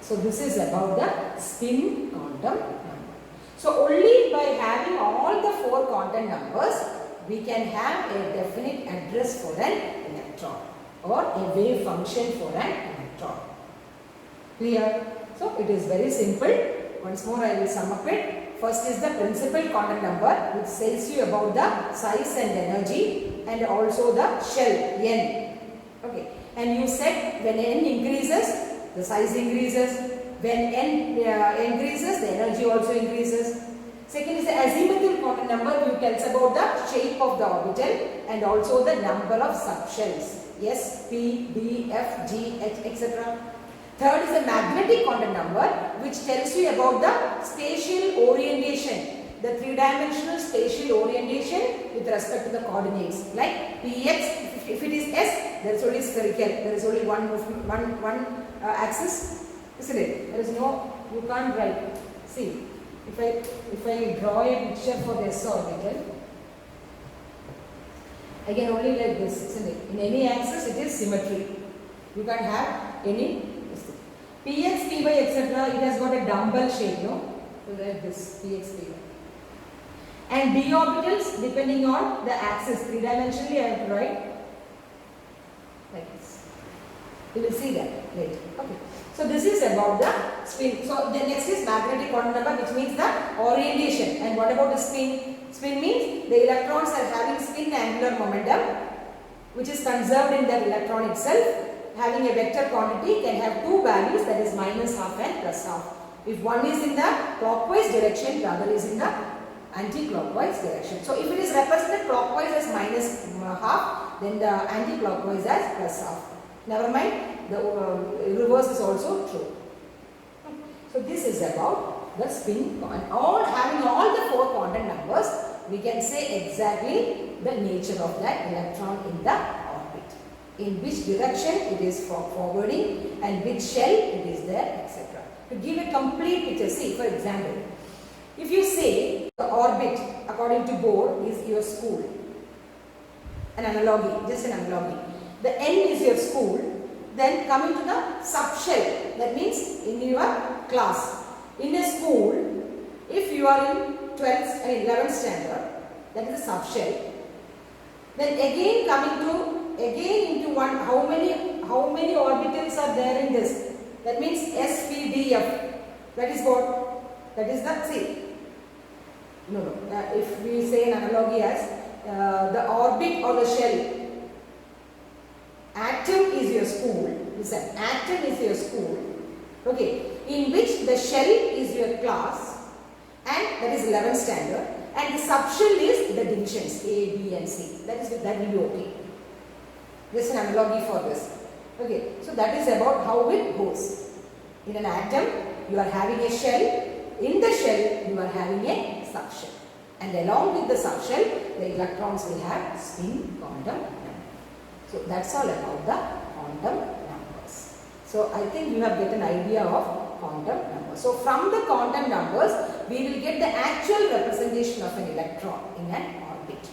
So this is about the spin quantum number. So only by having all the 4 quantum numbers, we can have a definite address for an electron or a wave function for an electron. Clear? So it is very simple. Once more I will sum up it. First is the principal quantum number, which tells you about the size and energy and also the shell n. Okay. And you said when n increases, the size increases. When n increases, the energy also increases. Second is the azimuthal quantum number, which tells about the shape of the orbital and also the number of subshells. S, P, D, F, G, H, etc. Third is the magnetic quantum number, which tells you about the spatial orientation, the 3-dimensional spatial orientation with respect to the coordinates. Like Px, if it is S, there is only spherical, there is only one axis, isn't it? There is no, you can't write. See, if I draw a picture for the S orbital, again only like this, isn't it? In any axis, it is symmetry. You can't have any. Px, Py, etc. It has got a dumbbell shape, no? So like this, Px, Py. And d orbitals, depending on the axis, 3-dimensionally I have to write like this. You will see that later. Okay. So this is about the spin. So the next is magnetic quantum number, which means the orientation. And what about the spin? Spin means the electrons are having spin angular momentum, which is conserved in the electron itself. Having a vector quantity can have 2 values, that is -12 and +12. If one is in the clockwise direction, the other is in the anti-clockwise direction. So if it is represented clockwise as minus half, then the anti-clockwise as plus half. Never mind, the reverse is also true. So this is about the spin, and all having all the four quantum numbers, we can say exactly the nature of that electron in the orbit. In which direction it is forwarding and which shell it is there, etc. To give a complete picture, see for example, if you say the orbit according to Bohr is your school, an analogy, just an analogy. The N is your school, then coming to the subshell, that means in your class. In a school, if you are in 12th and 11th standard, that is a subshell. Then again coming to, again into one, how many orbitals are there in this? That means SPDF. That is what? That is the, see. If we say an analogy as the orbit or the shell. Atom is your school. Listen, atom is your school. Okay, in which the shell is your class, and that is 11th standard, and the subshell is the divisions A, B, and C. That will be okay. This is an analogy for this. Okay, so that is about how it goes. In an atom, you are having a shell. In the shell, you are having a subshell, and along with the subshell, the electrons will have spin quantum number. So that's all about the quantum numbers. So I think you have get an idea of quantum numbers. So from the quantum numbers, we will get the actual representation of an electron in an orbit.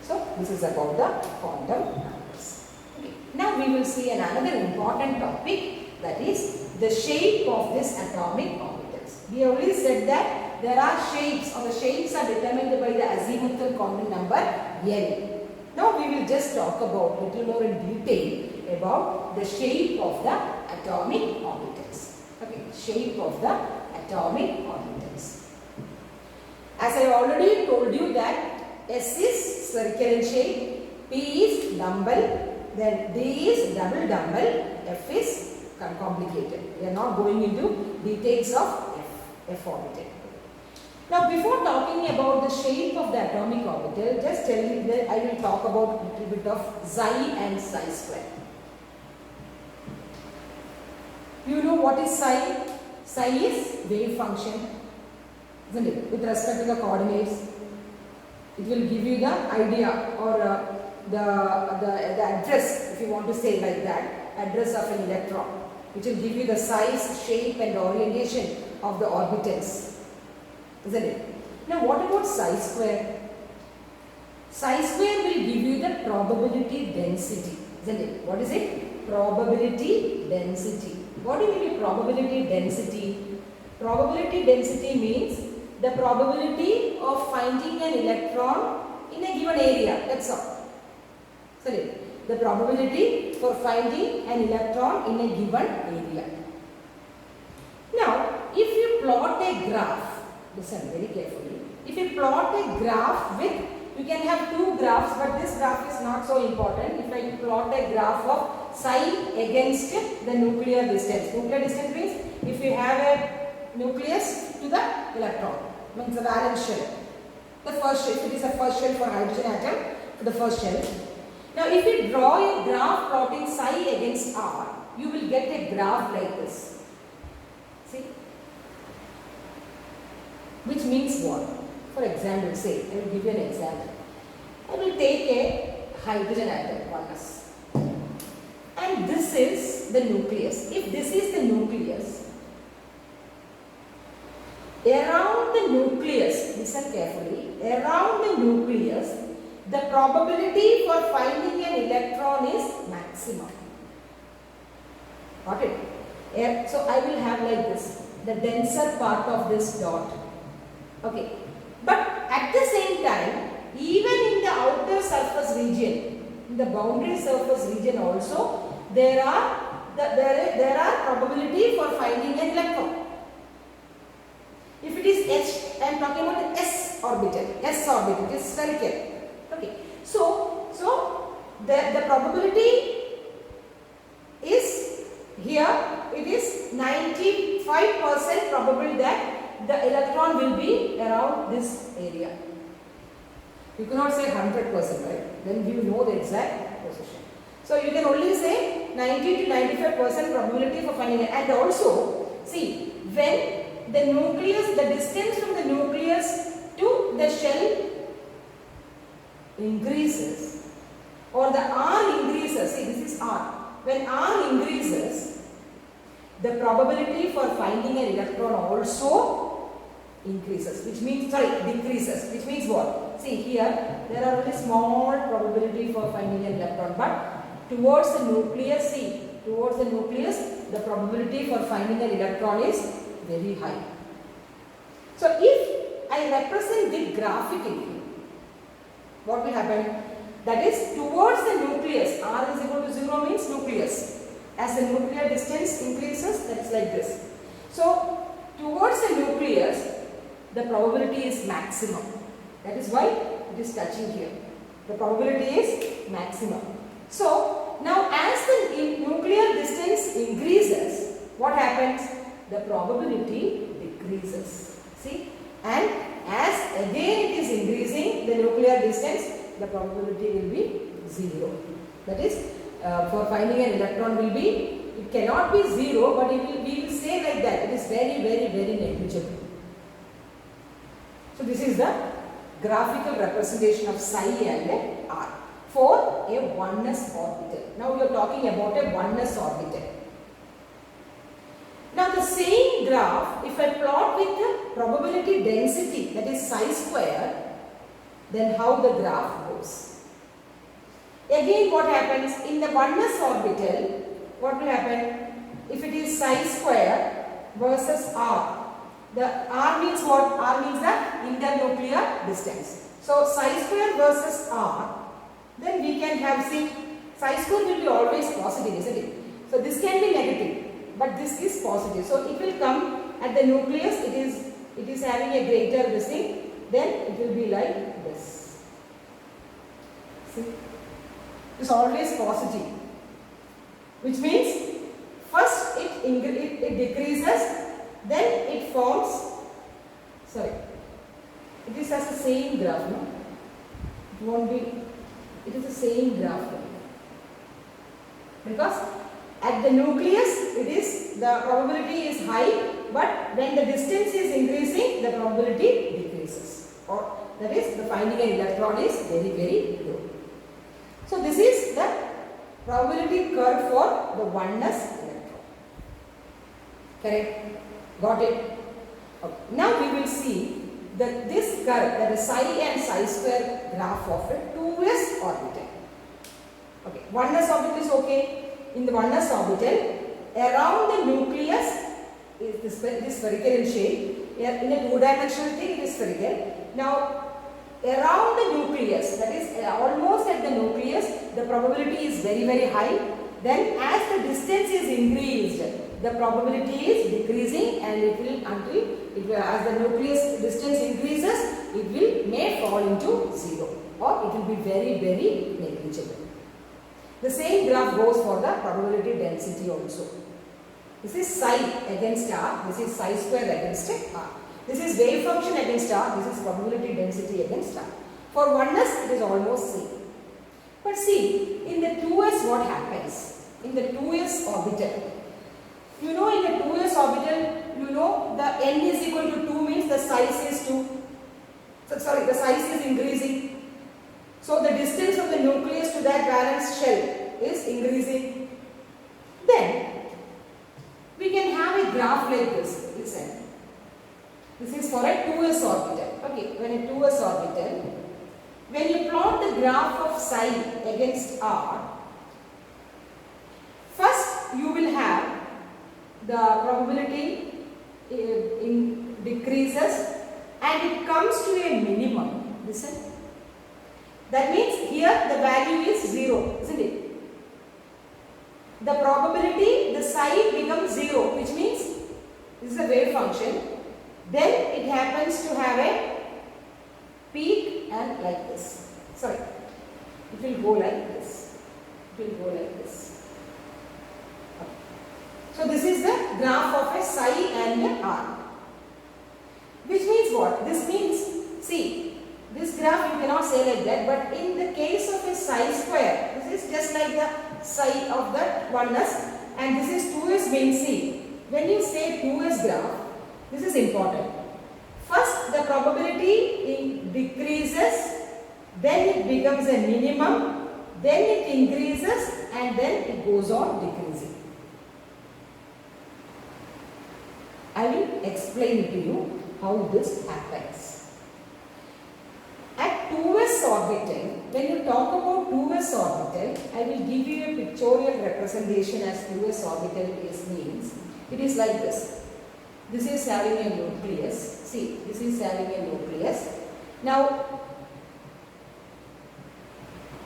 So this is about the quantum numbers. Okay. Now we will see another important topic, that is the shape of this atomic orbitals. We already said that there are shapes, or the shapes are determined by the azimuthal quantum number L. Now we will just talk about little more in detail about the shape of the atomic orbitals. Okay, shape of the atomic orbitals. As I already told you that S is circle in shape, P is dumbbell, then D is double dumbbell, F is complicated. We are not going into details of F orbital. Now before talking about the shape of the atomic orbital, just tell you that I will talk about a little bit of psi and psi square. You know what is psi? Psi is wave function, isn't it? With respect to the coordinates, it will give you the idea, or the address, if you want to say like that, address of an electron, which will give you the size, shape and orientation of the orbitals. Isn't it? Now what about psi square? Psi square will give you the probability density. Isn't it? What is it? Probability density. What do you mean by probability density? Probability density means the probability of finding an electron in a given area. That's all. Isn't it? The probability for finding an electron in a given area. Now, if you plot a graph, listen very carefully. If you plot a graph with, you can have two graphs, but this graph is not so important. If I plot a graph of psi against the nuclear distance. Nuclear distance means if you have a nucleus to the electron, means the valence shell. The first shell, if it is a first shell for hydrogen atom, for the first shell. Now if you draw a graph plotting psi against R, you will get a graph like this. See? Which means what? For example, say, I will give you an example. I will take a hydrogen atom, 1s. And this is the nucleus. If this is the nucleus, around the nucleus, listen carefully, around the nucleus, the probability for finding an electron is maximum. Got it? So I will have like this, the denser part of this dot. Okay. But at the same time, even in the outer surface region, in the boundary surface region also, there are probability for finding an electron. If it is H, I am talking about the S orbital. S orbital is spherical. Okay. So the probability is here. It is 95% probable that the electron will be around this area. You cannot say 100%, right? Then you know the exact position. So you can only say 90 to 95% probability for finding it. And also, see, when the nucleus, the distance from the nucleus to the shell increases, or the R increases, see this is R. When R increases, the probability for finding an electron also increases, which means, decreases, which means what? See here, there are only small probability for finding an electron, but towards the nucleus, see, towards the nucleus, the probability for finding an electron is very high. So if I represent it graphically, what will happen? That is, towards the nucleus, R is equal to 0 means nucleus. As the nuclear distance increases, that is like this. So, towards the nucleus, the probability is maximum. That is why it is touching here. The probability is maximum. So, now as the nuclear distance increases, what happens? The probability decreases. See? And as again it is increasing, the nuclear distance, the probability will be 0. That is, for finding an electron will be, it cannot be 0, but we will say like that. It is very, very, very negligible. So this is the graphical representation of psi and R for a oneness orbital. Now we are talking about a oneness orbital. Now the same graph, if I plot with the probability density, that is psi square, then how the graph goes? Again, what happens in the oneness orbital? What will happen if it is psi square versus R? The R means what? R means the internuclear distance. So psi square versus R. Then we can have, see, psi square will be always positive, isn't it? So this can be negative, but this is positive. So it will come at the nucleus. It is having a greater this thing. Then it will be like this. See. Is always positive, which means first it decreases, then it forms, it is as the same graph, no? It won't be, it is the same graph, because at the nucleus it is, the probability is high, but when the distance is increasing, the probability decreases, or that is, the finding an electron is very, very low. So this is the probability curve for the oneness electron. Correct? Got it? Okay. Now we will see that this curve, that is psi and psi square graph of a 2s orbital. Okay, oneness orbital is okay. In the oneness orbital, around the nucleus is this spherical in shape. In a two-dimensional thing, it is spherical. Now, around the nucleus, that is almost at the nucleus, the probability is very, very high. Then as the distance is increased, the probability is decreasing, and it will as the nucleus distance increases, it may fall into 0, or it will be very, very negligible. The same graph goes for the probability density also. This is psi against R, this is psi square against R. This is wave function against R, this is probability density against R. For oneness, it is almost same. But see, in the 2s what happens? In the 2s orbital, you know, in the 2s orbital, you know the n is equal to 2 means the size is 2. So, sorry, the size is increasing. So the distance from the nucleus to that valence shell is increasing. Then we can have a graph like this. Listen. This is for a 2s orbital. Okay, when a 2s orbital, when you plot the graph of psi against R, first you will have the probability decreases and it comes to a minimum. Listen. That means here the value is 0, isn't it? The probability, the psi becomes 0, which means this is a wave function. Then it happens to have a peak and like this. Sorry, it will go like this. It will go like this. Okay. So this is the graph of a psi and a R. graph you cannot say like that, but in the case of a psi square, this is just like the psi of that oneness, and this is 2s means, see, when you say 2s graph, this is important. First the probability decreases, then it becomes a minimum, then it increases, and then it goes on decreasing. I will explain to you how this happens. At 2s orbital, when you talk about 2s orbital, I will give you a pictorial representation as 2s orbital is means. It is like this. This is having a nucleus. See, this is having a nucleus. Now,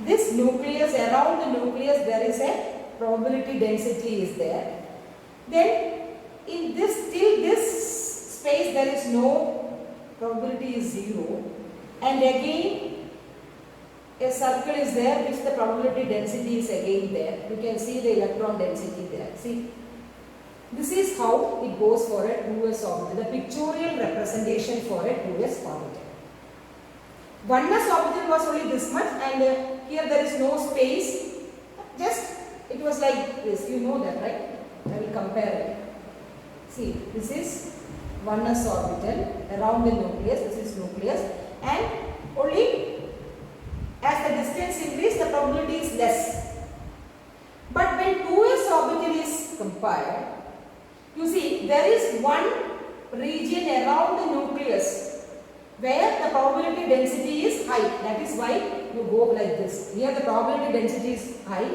this nucleus, around the nucleus there is a probability density is there. Then in this, till this space there is no probability is 0, and again a circle is there which the probability density is again there. You can see the electron density there. See, this is how it goes for a 2s orbital, the pictorial representation for a 2s orbital. Oneness orbital was only this much, and here there is no space, just it was like this, you know that, right? I will compare it. See, this is oneness orbital around the nucleus, this is nucleus, and only as the distance increases the probability is less. But when 2s orbital is compared, you see there is one region around the nucleus where the probability density is high. That is why you go like this. Here the probability density is high,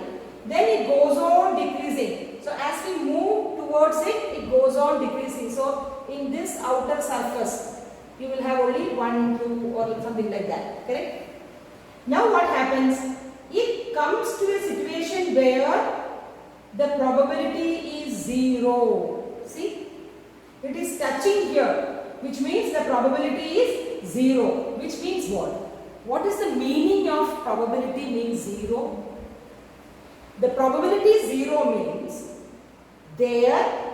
then it goes on decreasing. So as we move towards it, it goes on decreasing. So in this outer surface, you will have only 1, 2 or something like that, correct? Now what happens? It comes to a situation where the probability is 0. See, it is touching here, which means the probability is 0. Which means what? What is the meaning of probability means 0? The probability 0 means there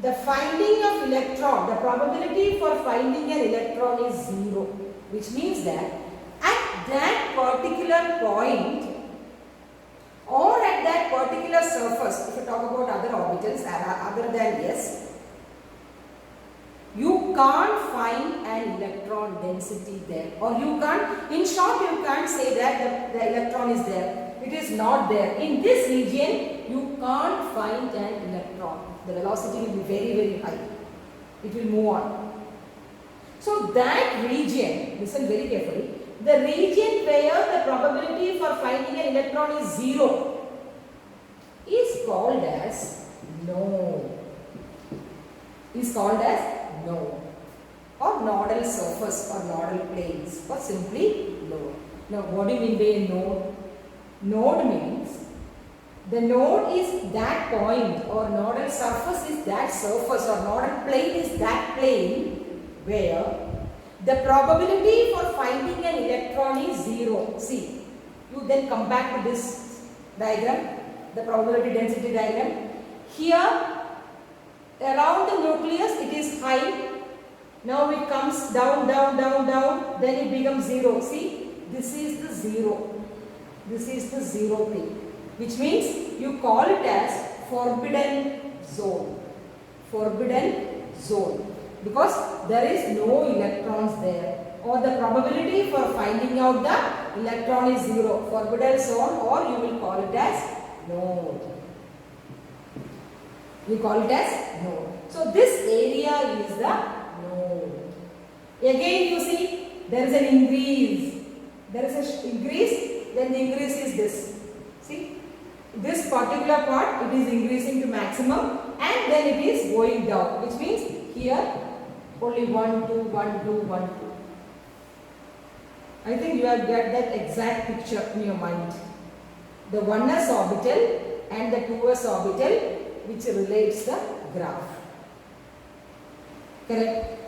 the finding of electron, the probability for finding an electron is 0, which means that at that particular point or at that particular surface, if you talk about other orbitals other than S, you can't find an electron density there, or you can't, in short, you can't say that the electron is there. It is not there. In this region, you can't find an electron. The velocity will be very, very high. It will move on. So that region, listen very carefully, the region where the probability for finding an electron is 0 is called as node. Is called as node, or nodal surface, or nodal planes, or simply node. Now what do you mean by a node? Node means the node is that point, or nodal surface is that surface, or nodal plane is that plane where the probability for finding an electron is 0. See, you then come back to this diagram, the probability density diagram. Here around the nucleus it is high. Now it comes down, down, down, down, then it becomes 0. See, this is the 0. This is the 0 thing, which means you call it as forbidden zone. Forbidden zone, because there is no electrons there, or the probability for finding out the electron is 0. Forbidden zone, or you will call it as node. You call it as node. So this area is the node. Again you see there is an increase. There is an increase, then the increase is this. See, this particular part it is increasing to maximum, and then it is going down, which means here only 1, 2, 1, 2, 1, 2. I think you have got that exact picture in your mind. The 1s orbital and the 2s orbital, which relates the graph. Correct?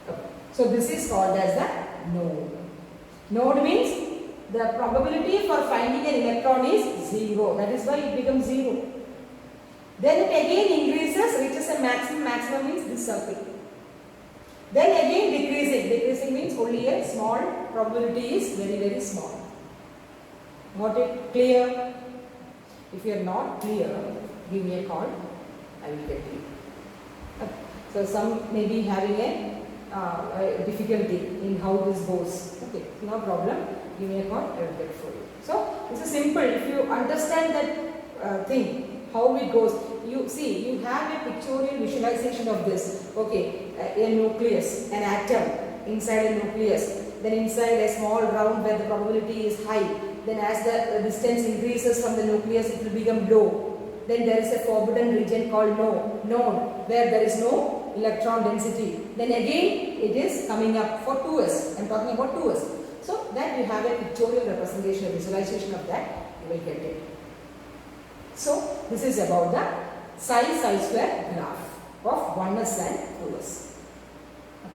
Okay. So this is called as the node. Node means the probability for finding an electron is 0. That is why it becomes 0. Then it again increases, reaches a maximum. Maximum means this circle. Then again decreasing. Decreasing means only a small probability is very, very small. Got it? Clear? If you are not clear, give me a call. I will get you. Okay. So some may be having a difficulty in how this goes. Okay, no problem. Give me a call. I will get for you. So this is simple. If you understand that thing, how it goes, you see, you have a pictorial visualization of this. Okay, a nucleus, an atom inside a nucleus. Then inside a small round where the probability is high. Then as the distance increases from the nucleus, it will become low. Then there is a forbidden region called known, where there is no electron density. Then again it is coming up for 2s. I am talking about 2s. So that you have a pictorial representation, visualization of that, you will get it. So this is about the psi square graph of 1s and 2s.